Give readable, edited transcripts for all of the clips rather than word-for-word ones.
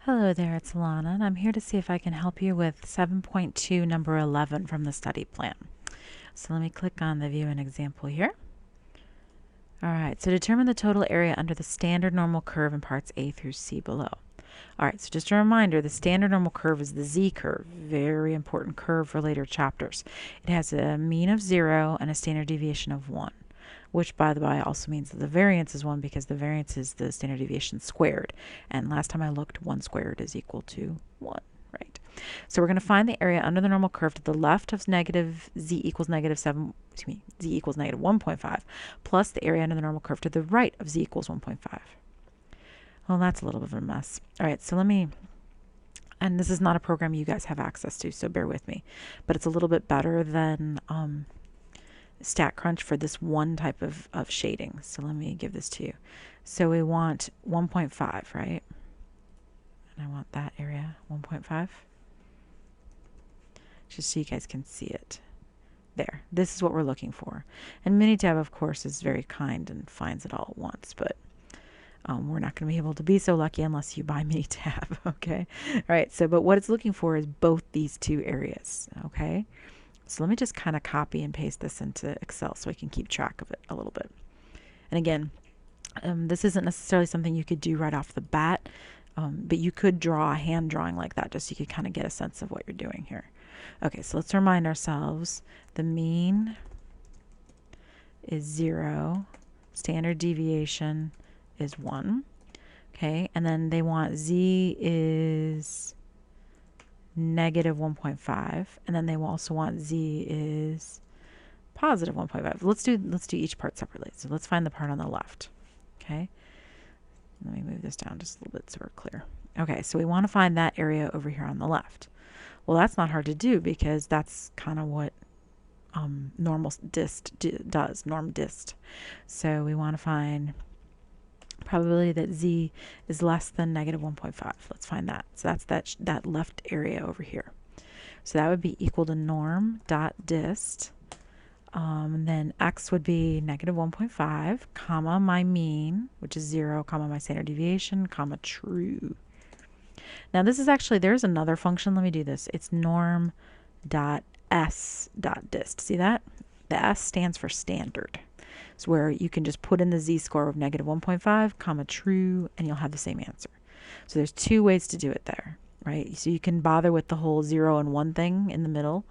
Hello there, it's Lana, and I'm here to see if I can help you with 7.2, number 11 from the study plan. So let me click on the View an Example here. All right, so determine the total area under the standard normal curve in parts A through C below. All right, so just a reminder, the standard normal curve is the z-curve, very important curve for later chapters. It has a mean of 0 and a standard deviation of 1. Which, by the way, also means that the variance is 1 because the variance is the standard deviation squared. And last time I looked, 1 squared is equal to 1, right? So we're going to find the area under the normal curve to the left of negative z equals negative 7, z equals negative 1.5, plus the area under the normal curve to the right of z equals 1.5. Well, that's a little bit of a mess. All right, so let me, and this is not a program you guys have access to, so bear with me, but it's a little bit better than Statcrunch for this one type of shading. So let me give this to you. So we want 1.5, right? And I want that area 1.5. Just so you guys can see it. There. This is what we're looking for. And Minitab, of course, is very kind and finds it all at once, but we're not going to be able to be so lucky unless you buy Minitab, okay? All right, so but what it's looking for is both these two areas, okay? So let me just kind of copy and paste this into Excel so I can keep track of it a little bit. And again, this isn't necessarily something you could do right off the bat, but you could draw a hand drawing like that just so you could kind of get a sense of what you're doing here. Okay, so let's remind ourselves the mean is 0, standard deviation is 1. Okay, and then they want z is negative 1.5, and then they will also want z is positive 1.5. Let's do each part separately. So let's find the part on the left. Okay, let me move this down just a little bit so we're clear. Okay, so we want to find that area over here on the left. Well, that's not hard to do because that's kind of what normal dist does, norm dist. So we want to find probability that z is less than negative 1.5. Let's find that. So that's that left area over here. So that would be equal to norm dot dist. And then x would be negative 1.5, comma my mean, which is 0, comma my standard deviation, comma true. Now this is actually, there's another function. Let me do this. It's norm dot s dot dist. See that? The s stands for standard. It's where you can just put in the z-score of negative 1.5, comma true, and you'll have the same answer. So there's two ways to do it there, right? So you can bother with the whole 0 and 1 thing in the middle,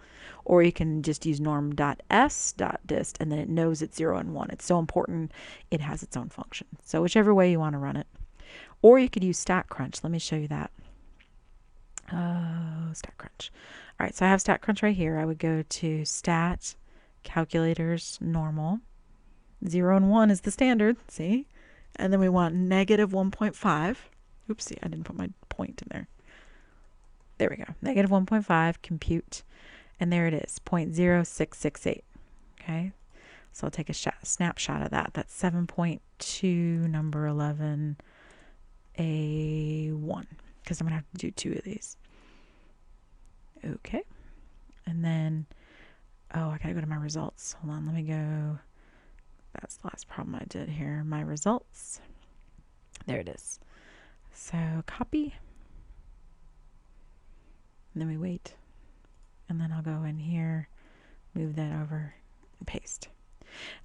or you can just use norm.s.dist, and then it knows it's 0 and 1. It's so important, it has its own function. So whichever way you want to run it. Or you could use Statcrunch. Let me show you that. Oh, Statcrunch. All right, so I have Statcrunch right here. I would go to Stat, Calculators, Normal. 0 and 1 is the standard, see? And then we want negative 1.5. Oopsie, I didn't put my point in there. There we go. Negative 1.5, compute. And there it is, 0.0668. Okay, so I'll take a snapshot of that. That's 7.2, number 11, A1, because I'm going to have to do 2 of these. Okay, and then, oh, I got to go to my results. Hold on, let me go. That's the last problem I did here. My results. There it is. So copy. And then we wait. And then I'll go in here, move that over, and paste.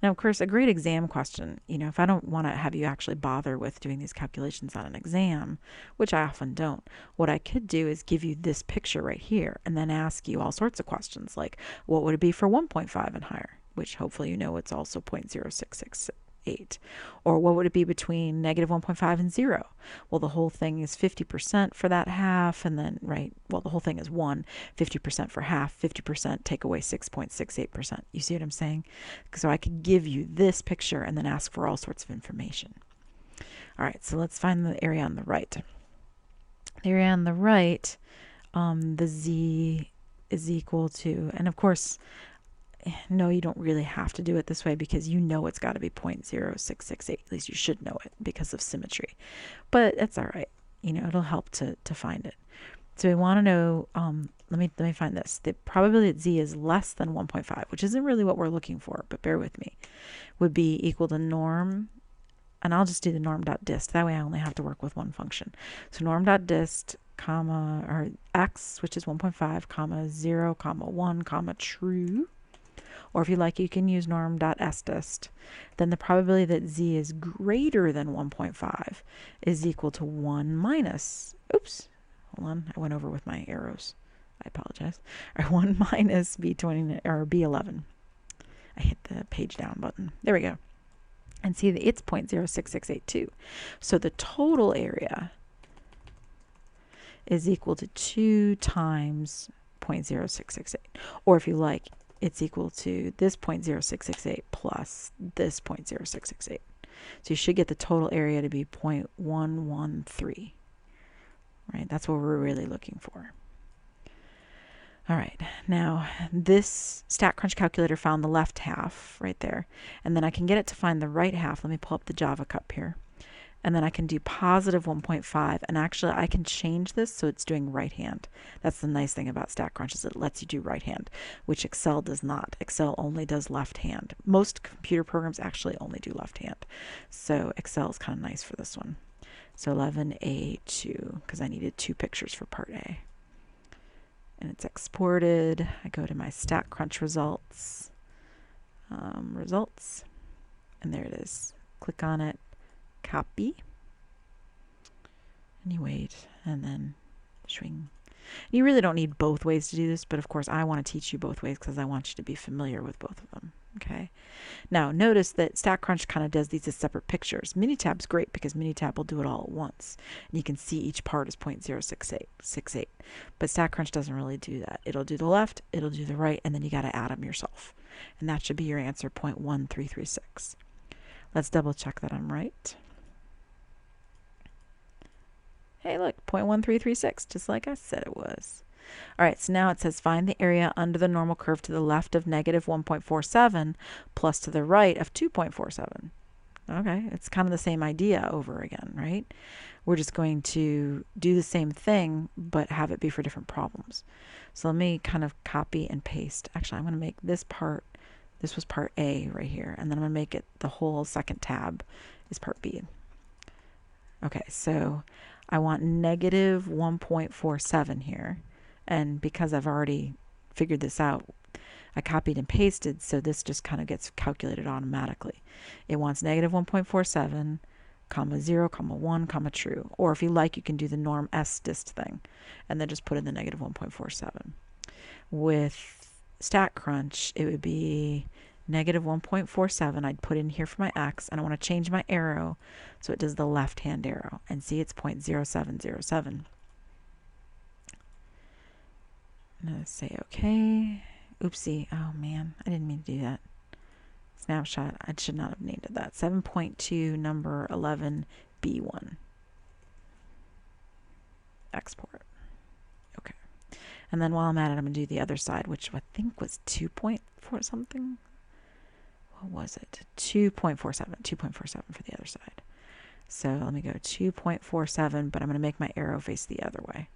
Now, of course, a great exam question, you know, if I don't want to have you actually bother with doing these calculations on an exam, which I often don't, what I could do is give you this picture right here and then ask you all sorts of questions like, what would it be for 1.5 and higher? Which hopefully you know it's also 0.0668. Or what would it be between negative 1.5 and 0? Well, the whole thing is 50% for that half, and then, right, well, the whole thing is 1, 50% for half, 50% take away 6.68%. You see what I'm saying? So I could give you this picture and then ask for all sorts of information. All right, so let's find the area on the right. The area on the right, the z is equal to, and of course, no, you don't really have to do it this way because you know it's got to be 0.0668. At least you should know it because of symmetry. But it's all right. You know, it'll help to find it. So we want to know, let me find this. The probability that z is less than 1.5, which isn't really what we're looking for, but bear with me, would be equal to norm and I'll just do the norm.dist. That way I only have to work with one function. So norm.dist, comma, or x, which is 1.5, comma, 0, comma, 1, comma, true. Or if you like, you can use norm.sdist. Then the probability that z is greater than 1.5 is equal to 1 minus, oops, hold on, I went over with my arrows. I apologize. Or 1 minus B20 or B11. I hit the page down button. There we go. And see that it's 0.06682. So the total area is equal to 2 times 0.0668. Or if you like, it's equal to this 0.0668 plus this 0.0668. So you should get the total area to be 0.113. Right? That's what we're really looking for. All right, now this Statcrunch calculator found the left half right there, and then I can get it to find the right half. Let me pull up the Java cup here, and then I can do positive 1.5, and actually I can change this so it's doing right hand. That's the nice thing about Statcrunch, is it lets you do right hand, which Excel does not. Excel only does left hand. Most computer programs actually only do left hand, so Excel is kind of nice for this one. So 11A2, because I needed 2 pictures for part A. And it's exported. I go to my Statcrunch results, results, and there it is. Click on it, copy, and you wait, and then swing. You really don't need both ways to do this, but of course I want to teach you both ways because I want you to be familiar with both of them. Okay. Now notice that Statcrunch kind of does these as separate pictures. Minitab's great because Minitab will do it all at once, and you can see each part is 0.068. But Statcrunch doesn't really do that. It'll do the left, it'll do the right, and then you got to add them yourself, and that should be your answer, 0.1336. Let's double check that I'm right. Hey, look, 0.1336, just like I said it was. All right, so now it says find the area under the normal curve to the left of negative 1.47 plus to the right of 2.47. Okay, it's kind of the same idea over again, right? We're just going to do the same thing, but have it be for different problems. So let me kind of copy and paste. Actually, I'm going to make this part, this was part A right here, and then I'm going to make it the whole second tab is part B. Okay, so I want negative 1.47 here. And because I've already figured this out, I copied and pasted, so this just kind of gets calculated automatically. It wants negative 1.47, comma 0, comma 1, comma true. Or if you like, you can do the norm sdist thing, and then just put in the negative 1.47. With Statcrunch, it would be negative 1.47. I'd put in here for my x, and I want to change my arrow so it does the left-hand arrow. And see, it's 0.0707. I'm going to say OK. Oopsie. Oh, man. I didn't mean to do that. Snapshot. I should not have named it that. 7.2, number 11, B1. Export. OK. And then while I'm at it, I'm going to do the other side, which I think was 2.4 something. What was it? 2.47. 2.47 for the other side. So let me go 2.47, but I'm going to make my arrow face the other way.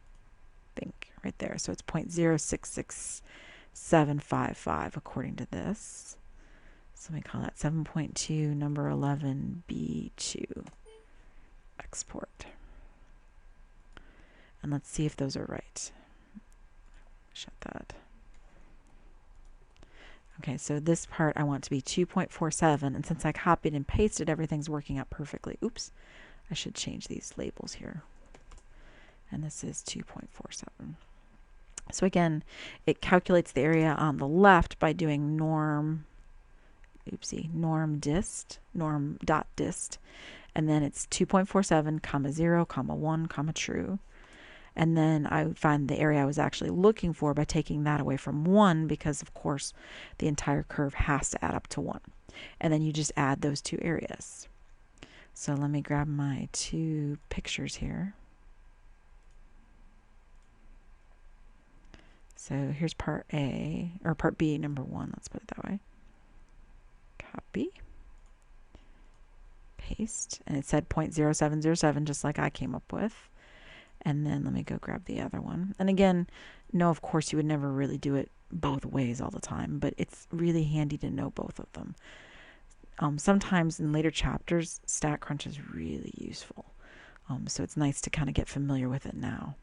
Think right there. So it's 0.066755 according to this. So let me call that 7.2, number 11, B2. Export. And let's see if those are right. Shut that. Okay, so this part I want to be 2.47, and since I copied and pasted, everything's working out perfectly. Oops, I should change these labels here. And this is 2.47. So again, it calculates the area on the left by doing norm.dist, and then it's 2.47, comma 0, comma 1, comma true. And then I would find the area I was actually looking for by taking that away from 1, because of course the entire curve has to add up to 1. And then you just add those two areas. So let me grab my 2 pictures here. So here's part A, or part B, number 1, let's put it that way. Copy. Paste. And it said 0.0707, just like I came up with. And then let me go grab the other one. And again, no, of course you would never really do it both ways all the time, but it's really handy to know both of them. sometimes in later chapters, Statcrunch is really useful. So it's nice to kind of get familiar with it now.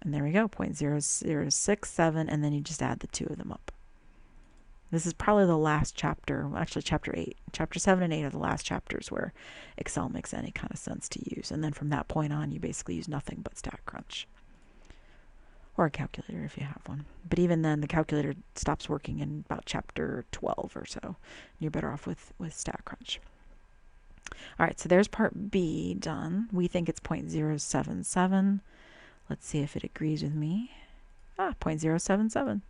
And there we go, 0.0067, and then you just add the two of them up. This is probably the last chapter, actually chapter 8. Chapter 7 and 8 are the last chapters where Excel makes any kind of sense to use. And then from that point on, you basically use nothing but Statcrunch. Or a calculator if you have one. But even then, the calculator stops working in about chapter 12 or so. You're better off with Statcrunch. All right, so there's part B done. We think it's 0.077. Let's see if it agrees with me. 0.077.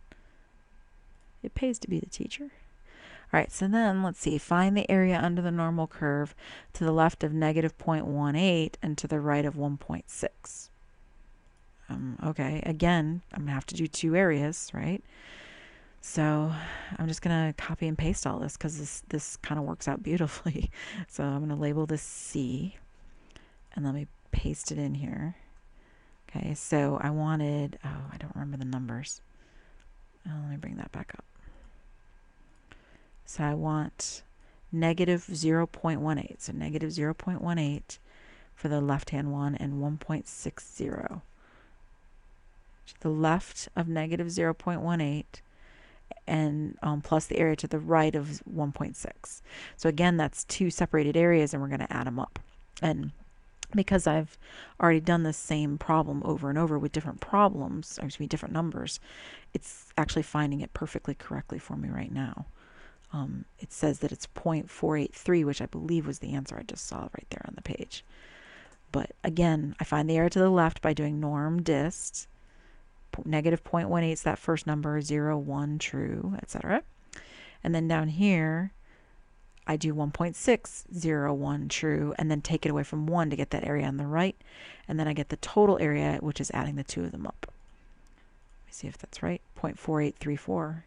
It pays to be the teacher. All right, so then let's see. Find the area under the normal curve to the left of negative 0.18 and to the right of 1.6. Okay, again, I'm going to have to do two areas, right? So I'm just going to copy and paste all this because this kind of works out beautifully. So I'm going to label this C, and let me paste it in here. Okay, so I wanted, I don't remember the numbers. Let me bring that back up. So I want negative 0.18. So negative 0.18 for the left-hand one and 1.60. To the left of negative 0.18 and plus the area to the right of 1.6. So again, that's two separated areas, and we're going to add them up. And because I've already done the same problem over and over with different problems, or excuse me, different numbers, it's actually finding it perfectly correctly for me right now. It says that it's 0.483, which I believe was the answer I just saw right there on the page. But again, I find the area to the left by doing norm dist. Negative 0.18 is that first number, 0, 1, true, etc. And then down here, I do 1.6, 0, 1, true, and then take it away from 1 to get that area on the right. And then I get the total area, which is adding the two of them up. Let me see if that's right, 0.4834.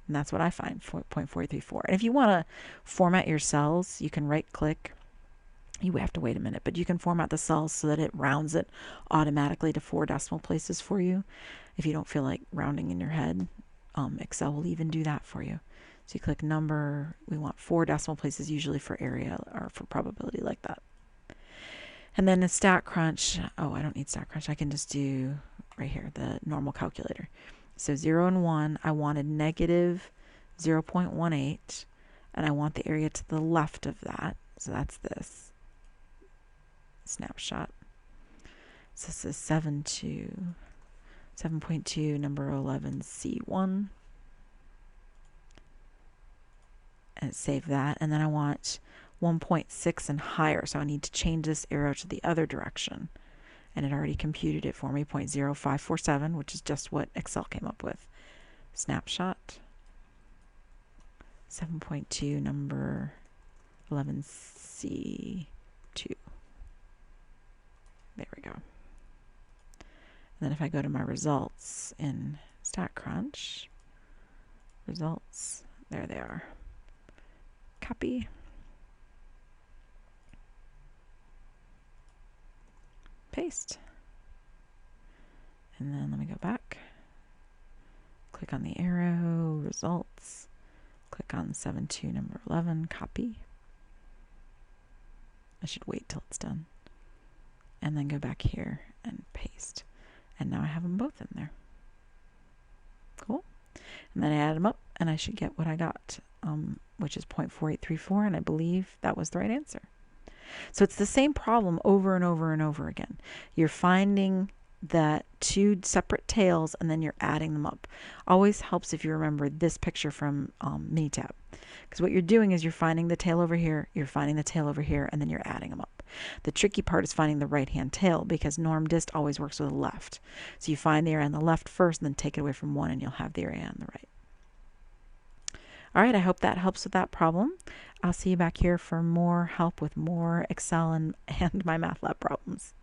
And that's what I find, 0.4834. And if you want to format your cells, you can right-click. You have to wait a minute, but you can format the cells so that it rounds it automatically to 4 decimal places for you. If you don't feel like rounding in your head, Excel will even do that for you. So you click number. We want 4 decimal places usually for area or for probability like that. And then in Statcrunch, I don't need Statcrunch. I can just do right here, the normal calculator. So 0 and 1, I wanted negative 0.18, and I want the area to the left of that. So that's this snapshot. So this is 7.2, number 11, C1. And save that. And then I want 1.6 and higher. So I need to change this arrow to the other direction. And it already computed it for me, 0.0547, which is just what Excel came up with. Snapshot. 7.2, number 11C2. There we go. And then if I go to my results in Statcrunch, results, there they are. Copy. Paste. And then let me go back. Click on the arrow, results. Click on 7.2, number 11, copy. I should wait till it's done. And then go back here and paste. And now I have them both in there. Cool. And then I add them up, and I should get what I got, which is 0.4834, and I believe that was the right answer. So it's the same problem over and over and over again. You're finding that two separate tails, and then you're adding them up. Always helps if you remember this picture from Minitab. Because what you're doing is you're finding the tail over here, you're finding the tail over here, and then you're adding them up. The tricky part is finding the right-hand tail, because norm dist always works with the left. So you find the area on the left first, and then take it away from 1, and you'll have the area on the right. All right, I hope that helps with that problem. I'll see you back here for more help with more Excel and my math lab problems.